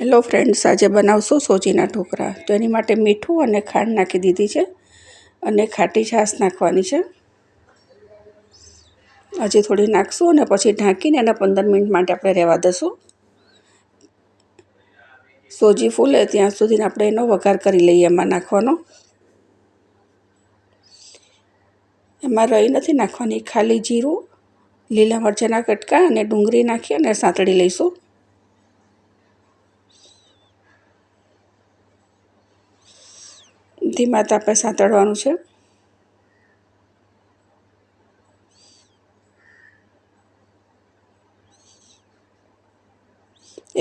Hello friends, આજે બનાવશું સોજીના ઢોકળા। તો એની માટે મીઠું અને ખાંડ નાખી દીધી છે અને ખાટી છાશ નાખવાની છે। હજી થોડી નાખશું અને પછી ઢાંકીને એને 15 મિનિટ માટે આપણે રહેવા દઈશું। સોજી ફૂલે ત્યાં સુધી આપણે એનો વઘાર કરી લઈએ। એમાં નાખવાનો, એમાં રાઈ નથી નાખવાની, ખાલી જીરું, લીલા મરચાંના કટકા અને ડુંગળી નાખી અને સાંતળી લઈશું। ધીમા તાપે સાંતળવાનું છે।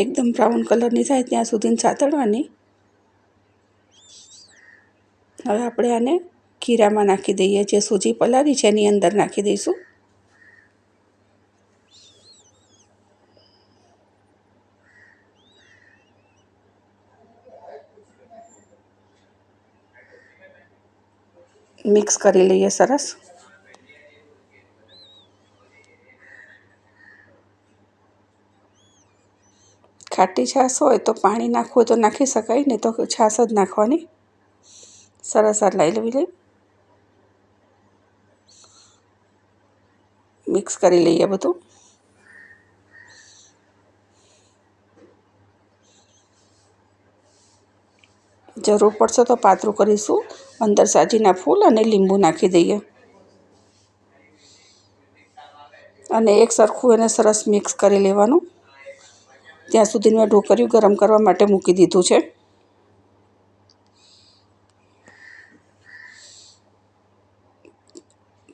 એકદમ બ્રાઉન કલરની થાય ત્યાં સુધી સાંતળવાની। હવે આપણે આને ખીરામાં નાખી દઈએ। જે સૂજી પલાળી છે એની અંદર નાખી દઈશું। મિક્સ કરી લઈએ સરસ। ખાટી છાશ હોય તો પાણી નાખવું હોય તો નાખી શકાય, નહીં તો છાશ જ નાખવાની। સરસ આ લઈ મિક્સ કરી લઈએ બધું। જરૂર પડશે તો પાતળું કરીશું। અંદર સાજીના ફૂલ અને લીંબુ નાખી દઈએ અને એક સરખું એને સરસ મિક્સ કરી લેવાનું। ત્યાં સુધી મેં ઢોકળિયું ગરમ કરવા માટે મૂકી દીધું છે।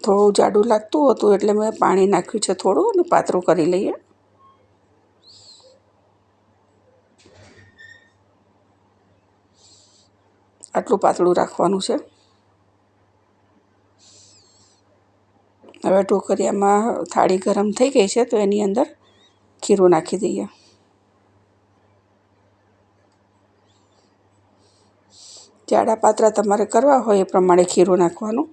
થોડું જાડું લાગતું હતું એટલે મેં પાણી નાખ્યું છે થોડું, અને પાતળું કરી લઈએ। આટલું પાતળું રાખવાનું છે। હવે ઢોકળિયામાં થાળી ગરમ થઈ ગઈ છે તો એની અંદર ખીરું નાખી દઈએ। જાડા પાતળા તમારે કરવા હોય એ પ્રમાણે ખીરું નાખવાનું।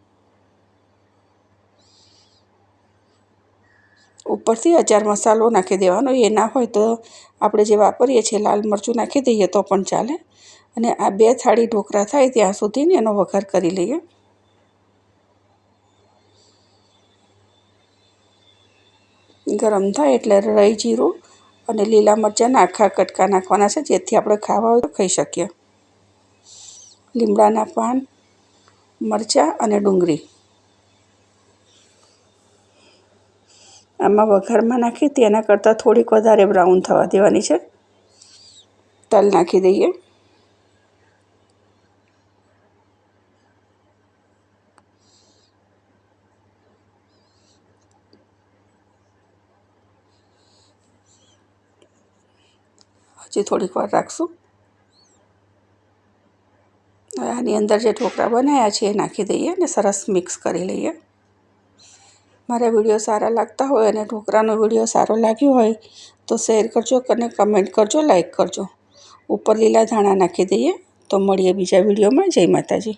ઉપરથી અચાર મસાલો નાખી દેવાનો। એ ના હોય તો આપણે જે વાપરીએ છીએ લાલ મરચું નાખી દઈએ તો પણ ચાલે। અને આ 2 થાળી ઢોકળા થાય ત્યાં સુધી એનો વઘાર કરી લઈએ। ગરમ થાય એટલે રાઈ, જીરું અને લીલા મરચાંના આખા કટકા નાખવાના છે, જેથી આપણે ખાવા હોય તો ખાઈ શકીએ। લીમડાના પાન, મરચાં અને ડુંગળી આમાં વઘારમાં નાખી તેના કરતાં થોડીક વધારે બ્રાઉન થવા દેવાની છે। તલ નાખી દઈએ। હજી થોડીક વાર રાખશું। હવે આની અંદર જે ઢોકળા બનાવ્યા છે એ નાખી દઈએ અને સરસ મિક્સ કરી લઈએ। મારા વિડીયો સારા લાગતા હોય અને ઢોકળાનો વિડીયો સારો લાગ્યો હોય તો શેર કરજો અને કમેન્ટ કરજો, લાઈક કરજો। ઉપર લીલા ધાણા નાખી દઈએ। તો મળીએ બીજા વિડીયોમાં। જય માતાજી।